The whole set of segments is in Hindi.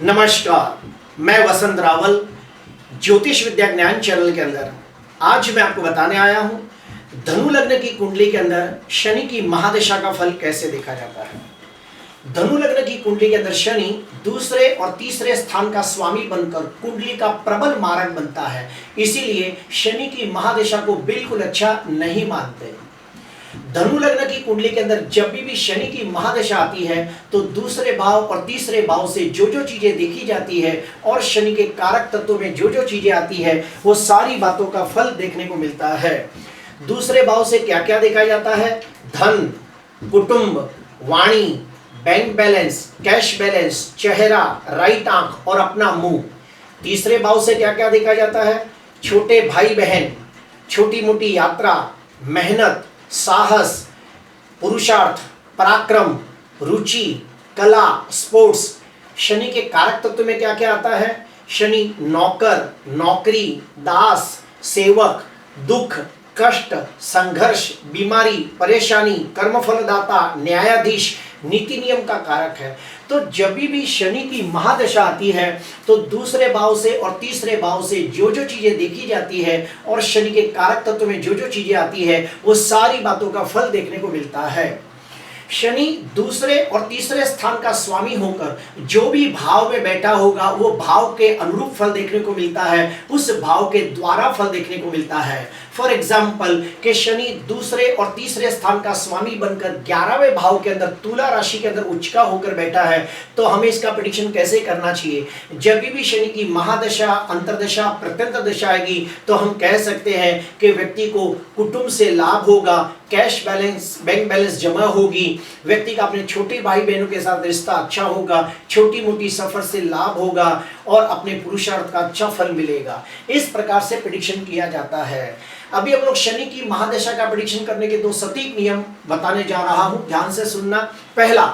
नमस्कार, मैं वसंत रावल ज्योतिष विद्या ज्ञान चैनल के अंदर आज मैं आपको बताने आया हूं धनु लग्न की कुंडली के अंदर शनि की महादशा का फल कैसे देखा जाता है। धनु लग्न की कुंडली के अंदर शनि दूसरे और तीसरे स्थान का स्वामी बनकर कुंडली का प्रबल मारक बनता है, इसीलिए शनि की महादशा को बिल्कुल अच्छा नहीं मानते। धनु लग्न की कुंडली के अंदर जब भी शनि की महादशा आती है तो दूसरे भाव और तीसरे भाव से जो जो चीजें देखी जाती है और शनि के कारक तत्वों में जो जो चीजें आती है वो सारी बातों का फल देखने को मिलता है। दूसरे भाव से क्या क्या देखा जाता है? धन, कुटुंब, वाणी, बैंक बैलेंस, कैश बैलेंस, चेहरा, राइट आंख और अपना मुंह। तीसरे भाव से क्या क्या देखा जाता है? छोटे भाई बहन, छोटी मोटी यात्रा, मेहनत, साहस, पुरुषार्थ, पराक्रम, रुचि, कला, स्पोर्ट्स। शनि के कारक तत्व में क्या क्या आता है? शनि नौकर, नौकरी, दास, सेवक, दुख, कष्ट, संघर्ष, बीमारी, परेशानी, कर्मफलदाता, न्यायाधीश, नीति नियम का कारक है। तो जब भी शनि की महादशा आती है तो दूसरे भाव से और तीसरे भाव से जो जो चीजें देखी जाती है और शनि के कारक तत्व में जो जो चीजें आती है वो सारी बातों का फल देखने को मिलता है। शनि दूसरे और तीसरे स्थान का स्वामी होकर जो भी भाव में बैठा होगा वो भाव के अनुरूप फल देखने को मिलता है, उस भाव के द्वारा फल देखने को मिलता है। फॉर एग्जाम्पल कि शनि दूसरे और तीसरे स्थान का स्वामी बनकर 11वें भाव के अंदर तुला राशि के अंदर उच्चका होकर बैठा है, तो हमें इसका प्रेडिक्शन कैसे करना चाहिए? जब भी शनि की महादशा, अंतरदशा, प्रत्यंतर दशा आएगी तो हम कह सकते हैं कि व्यक्ति को कुटुंब से लाभ होगा, कैश बैलेंस, बैंक बैलेंस जमा होगी, व्यक्ति का अपने छोटे भाई बहनों के साथ रिश्ता अच्छा होगा, छोटी मोटी सफर से लाभ होगा और अपने पुरुषार्थ का अच्छा फल मिलेगा। इस प्रकार से प्रेडिक्शन किया जाता है। अभी हम लोग शनि की महादशा का प्रेडिक्शन करने के 2 सटीक नियम बताने जा रहा हूं, ध्यान से सुनना। पहला,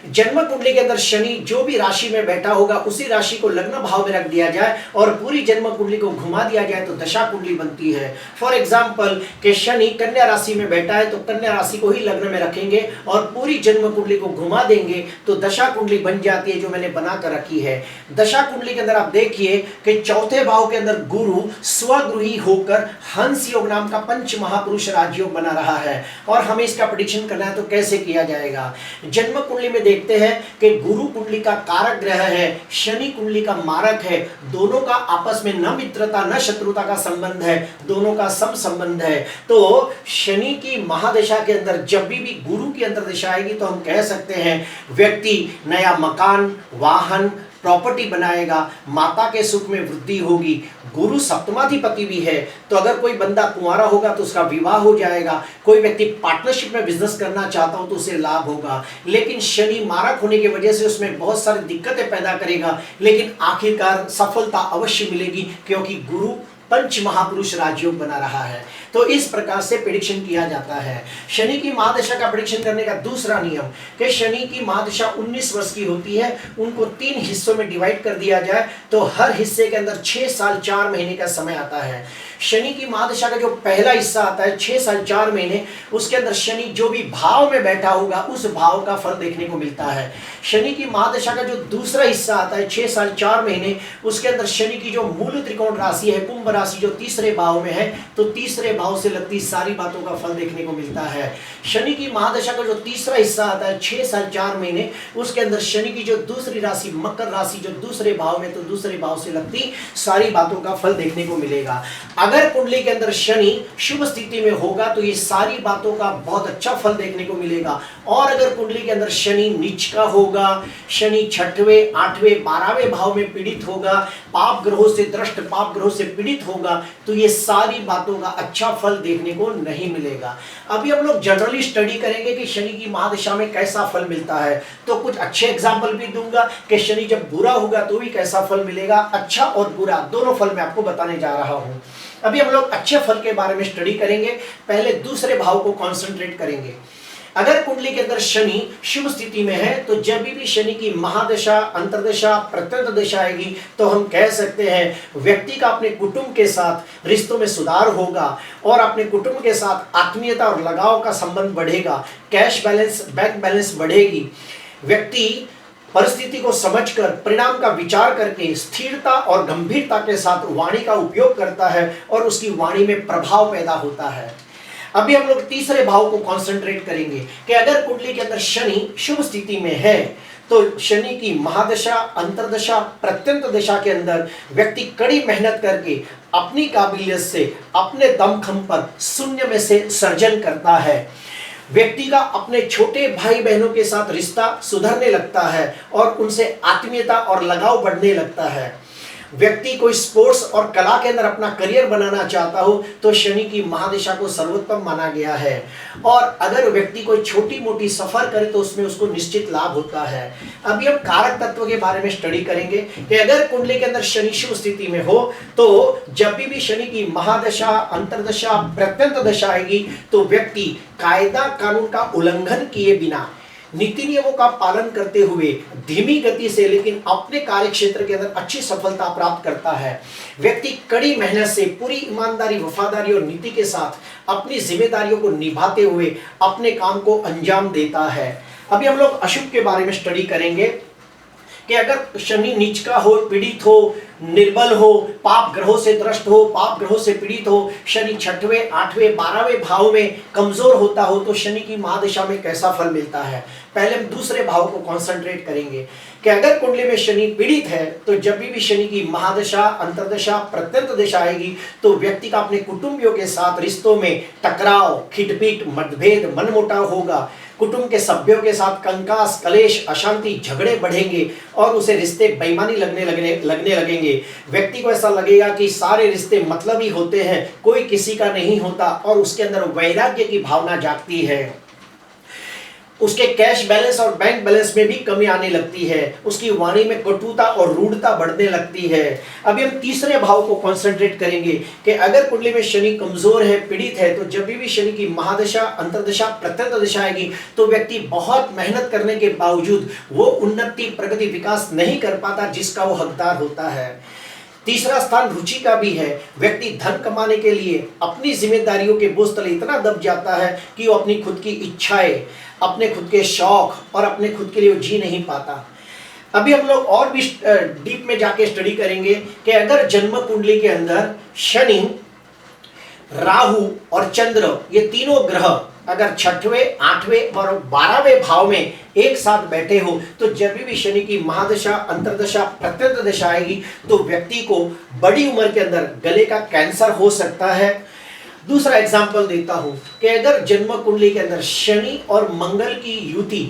जन्म कुंडली के अंदर शनि जो भी राशि में बैठा होगा उसी राशि को लग्न भाव में रख दिया जाए और पूरी जन्म कुंडली को घुमा दिया जाए तो दशा कुंडली बनती है। फॉर एग्जाम्पल कि शनि कन्या राशि में बैठा है तो कन्या राशि को ही लग्न में रखेंगे और पूरी जन्म कुंडली को घुमा देंगे तो दशा कुंडली बन जाती है, जो मैंने बना कर रखी है। दशा कुंडली के अंदर आप देखिए कि चौथे भाव के अंदर गुरु स्वगृही होकर हंस योग नाम का पंच महापुरुष राजयोग बना रहा है और हमें इसका प्रेडिक्शन करना है तो कैसे किया जाएगा? जन्म कुंडली में देखते हैं कि गुरु कुंडली का कारक ग्रह है, शनि कुंडली का मारक है, दोनों का आपस में न मित्रता न शत्रुता का संबंध है, दोनों का सम संबंध है। तो शनि की महादशा के अंदर जब भी गुरु की अंतर्दशा आएगी तो हम कह सकते हैं व्यक्ति नया मकान, वाहन, प्रॉपर्टी बनाएगा, माता के सुख में वृद्धि होगी। गुरु सप्तमाधिपति भी है तो अगर कोई बंदा कुंवारा होगा तो उसका विवाह हो जाएगा, कोई व्यक्ति पार्टनरशिप में बिजनेस करना चाहता हो तो उसे लाभ होगा। लेकिन शनि मारक होने की वजह से उसमें बहुत सारी दिक्कतें पैदा करेगा, लेकिन आखिरकार सफलता अवश्य मिलेगी क्योंकि गुरु पंच महापुरुष राजयोग बना रहा है। तो इस प्रकार से प्रेडिक्शन किया जाता है। शनि की महादशा का प्रेडिक्शन करने का दूसरा नियम कि शनि की महादशा 19 वर्ष की होती है, उनको 3 हिस्सों में डिवाइड कर दिया जाए तो हर हिस्से के अंदर 6 साल 4 महीने का समय आता है। शनि की महादशा का जो पहला हिस्सा आता है 6 साल 4 महीने, उसके अंदर शनि जो भी भाव में बैठा होगा उस भाव का फल देखने को मिलता है। शनि की महादशा का जो दूसरा हिस्सा आता है 6 साल 4 महीने, उसके अंदर शनि की जो मूल त्रिकोण राशि है कुंभ राशि जो तीसरे भाव में है, तो तीसरे भाव से लगती सारी बातों का फल देखने को मिलता है। शनि की महादशा का जो तीसरा हिस्सा आता है 6 साल 4 महीने, उसके अंदर शनि की जो दूसरी राशि मकर राशि जो दूसरे भाव में, तो दूसरे भाव से लगती सारी बातों का फल देखने को मिलेगा। अगर कुंडली के अंदर शनि शुभ स्थिति में होगा तो ये सारी बातों का बहुत अच्छा फल देखने को मिलेगा। और अगर कुंडली के अंदर शनि नीच का होगा, शनि 6वें, 8वें, 12वें भाव में पीड़ित होगा, पाप ग्रहों से दृष्ट पाप ग्रहों से पीड़ित होगा, तो ये सारी बातों का अच्छा फल देखने को नहीं मिलेगा। अभी हम लोग जनरली स्टडी करेंगे कि शनि की महादशा में कैसा फल मिलता है, तो कुछ अच्छे एग्जाम्पल भी दूंगा कि शनि जब बुरा होगा तो भी कैसा फल मिलेगा। अच्छा और बुरा दोनों फल मैं आपको बताने जा रहा हूं। अभी हम लोग अच्छे फल के बारे में स्टडी करेंगे, पहले दूसरे भाव को कॉन्सेंट्रेट करेंगे। अगर कुंडली के अंदर शनि शुभ स्थिति में है तो जब भी शनि की महादशा, अंतरदशा, प्रत्यंतर दशा आएगी तो हम कह सकते हैं व्यक्ति का अपने कुटुंब के साथ रिश्तों में सुधार होगा और अपने कुटुंब के साथ आत्मीयता और लगाव का संबंध बढ़ेगा, कैश बैलेंस, बैंक बैलेंस बढ़ेगी। व्यक्ति परिस्थिति को समझकर परिणाम का विचार करके स्थिरता और गंभीरता के साथ वाणी का उपयोग करता है और उसकी वाणी में प्रभाव पैदा होता है। अभी हम लोग तीसरे भाव को कंसंट्रेट करेंगे कि अगर कुंडली के अंदर शनि शुभ स्थिति में है तो शनि की महादशा, अंतर्दशा, प्रत्यंत दशा के अंदर व्यक्ति कड़ी मेहनत करके अपनी काबिलियत से अपने दमखम पर शून्य में से सर्जन करता है। व्यक्ति का अपने छोटे भाई बहनों के साथ रिश्ता सुधरने लगता है और उनसे आत्मीयता और लगाव बढ़ने लगता है। व्यक्ति कोई स्पोर्ट्स और कला के अंदर अपना करियर बनाना चाहता हो तो शनि की महादशा को सर्वोत्तम माना गया है। और अगर व्यक्ति कोई छोटी मोटी सफर करे तो उसमें उसको निश्चित लाभ होता है। अभी हम कारक तत्व के बारे में स्टडी करेंगे कि अगर कुंडली के अंदर शनि शुभ स्थिति में हो तो जब भी शनि की महादशा, अंतर्दशा, प्रत्यंत दशा आएगी तो व्यक्ति कायदा कानून का उल्लंघन किए बिना नीति नियमों का पालन करते हुए धीमी गति से लेकिन अपने कार्य क्षेत्र के अंदर अच्छी सफलता प्राप्त करता है। व्यक्ति कड़ी मेहनत से पूरी ईमानदारी, वफादारी और नीति के साथ अपनी जिम्मेदारियों को निभाते हुए अपने काम को अंजाम देता है। अभी हम लोग अशुभ के बारे में स्टडी करेंगे कि अगर शनि नीच का हो, पीड़ित हो, निर्बल हो, पाप ग्रहों से त्रस्त हो, पाप ग्रहों से पीड़ित हो, शनि 6वें, 8वें, 12वें भाव में कमजोर होता हो तो शनि की महादशा में कैसा फल मिलता है। पहले हम दूसरे भाव को कंसंट्रेट करेंगे कि अगर कुंडली में शनि पीड़ित है तो जब भी शनि की महादशा, अंतर्दशा, प्रत्यंत दशा आएगी तो व्यक्ति का अपने कुटुंबियों के साथ रिश्तों में टकराव, खिटपीट, मतभेद, मनमुटाव होगा। कुटुंब के सभ्यों के साथ कंकास, कलेश, अशांति, झगड़े बढ़ेंगे और उसे रिश्ते बेईमानी लगने लगेंगे। व्यक्ति को ऐसा लगेगा कि सारे रिश्ते मतलबी होते हैं, कोई किसी का नहीं होता और उसके अंदर वैराग्य की भावना जागती है। उसके कैश बैलेंस और बैंक बैलेंस में भी कमी आने लगती है। उसकी वाणी में कटुता और रूढ़ता बढ़ने लगती है। अभी हम तीसरे भाव को कंसंट्रेट करेंगे कि अगर कुंडली में शनि कमजोर है, पीड़ित है तो जब भी शनि की महादशा, अंतर्दशा, प्रत्यंत दशा आएगी तो व्यक्ति बहुत मेहनत करने के बावजूद वो उन्नति, प्रगति, विकास नहीं कर पाता जिसका वो हकदार होता है। तीसरा स्थान रुचि का भी है। व्यक्ति धन कमाने के लिए अपनी जिम्मेदारियों के बोझ तले इतना दब जाता है कि वो अपनी खुद की इच्छाएं, अपने खुद के शौक और अपने खुद के लिए जी नहीं पाता। अभी हम लोग और भी डीप में जाके स्टडी करेंगे कि अगर जन्म कुंडली के अंदर शनि, राहु और चंद्र ये तीनों ग्रह अगर 6वें, 8वें और 12वें भाव में एक साथ बैठे हो तो जब भी शनि की महादशा, अंतर्दशा, प्रत्यंत दशा आएगी तो व्यक्ति को बड़ी उम्र के अंदर गले का कैंसर हो सकता है। दूसरा एग्जाम्पल देता हूं कि अगर जन्म कुंडली के अंदर शनि और मंगल की युति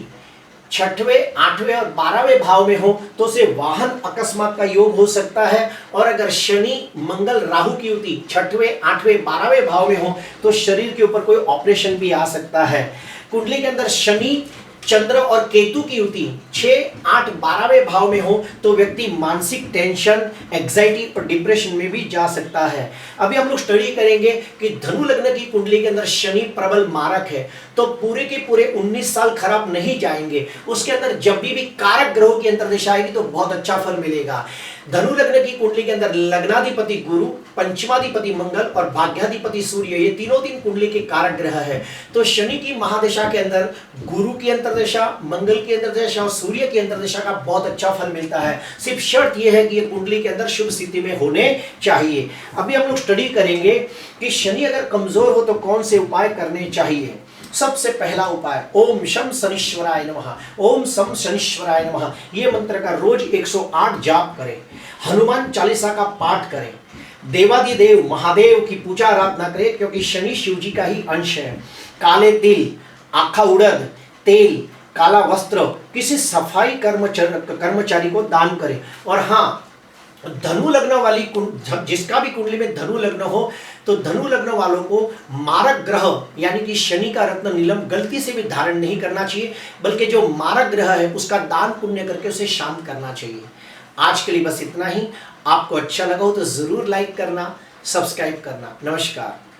6वें, 8वें और 12वें भाव में हो तो उसे वाहन अकस्मात का योग हो सकता है। और अगर शनि, मंगल, राहु की युति 6वें, 8वें, 12वें भाव में हो तो शरीर के ऊपर कोई ऑपरेशन भी आ सकता है। कुंडली के अंदर शनि, चंद्र और केतु की युति 6, 8, 12वें भाव में हो तो व्यक्ति मानसिक टेंशन, एंजाइटी और डिप्रेशन में भी जा सकता है। अभी हम लोग स्टडी करेंगे कि धनु लग्न की कुंडली के अंदर शनि प्रबल मारक है तो पूरे के पूरे 19 साल खराब नहीं जाएंगे। उसके अंदर जब भी कारक ग्रहों की अंतर्दशा आएगी तो बहुत अच्छा फल मिलेगा। धनु लग्न की कुंडली के अंदर लग्नाधिपति गुरु, पंचमाधिपति मंगल और भाग्याधिपति सूर्य ये तीनों दिन कुंडली के कारक ग्रह है। तो शनि की महादशा के अंदर गुरु की अंतर्दशा, मंगल की अंतर्दशा और सूर्य की अंतर्दशा का बहुत अच्छा फल मिलता है। सिर्फ शर्त यह है कि ये कुंडली के अंदर शुभ स्थिति में होने चाहिए। अभी हम लोग स्टडी करेंगे कि शनि अगर कमजोर हो तो कौन से उपाय करने चाहिए। सबसे पहला उपाय ओम शम शनिश्वराय नमः, ओम शम शनिश्वराय नमः ये मंत्र का रोज 108 जाप करें। हनुमान चालीसा का पाठ करें। देवादिदेव महादेव की पूजा आराधना करें क्योंकि शनि शिव जी का ही अंश है। काले तिल, आखा उड़द, तेल, काला वस्त्र किसी सफाई कर्मचारी को दान करें। और हाँ, धनु लग्न वाली जिसका भी कुंडली में धनु लग्न हो तो धनु लग्न वालों को मारक ग्रह यानी कि शनि का रत्न नीलम गलती से भी धारण नहीं करना चाहिए, बल्कि जो मारक ग्रह है उसका दान पुण्य करके उसे शांत करना चाहिए। आज के लिए बस इतना ही। आपको अच्छा लगा हो तो जरूर लाइक करना, सब्सक्राइब करना। नमस्कार।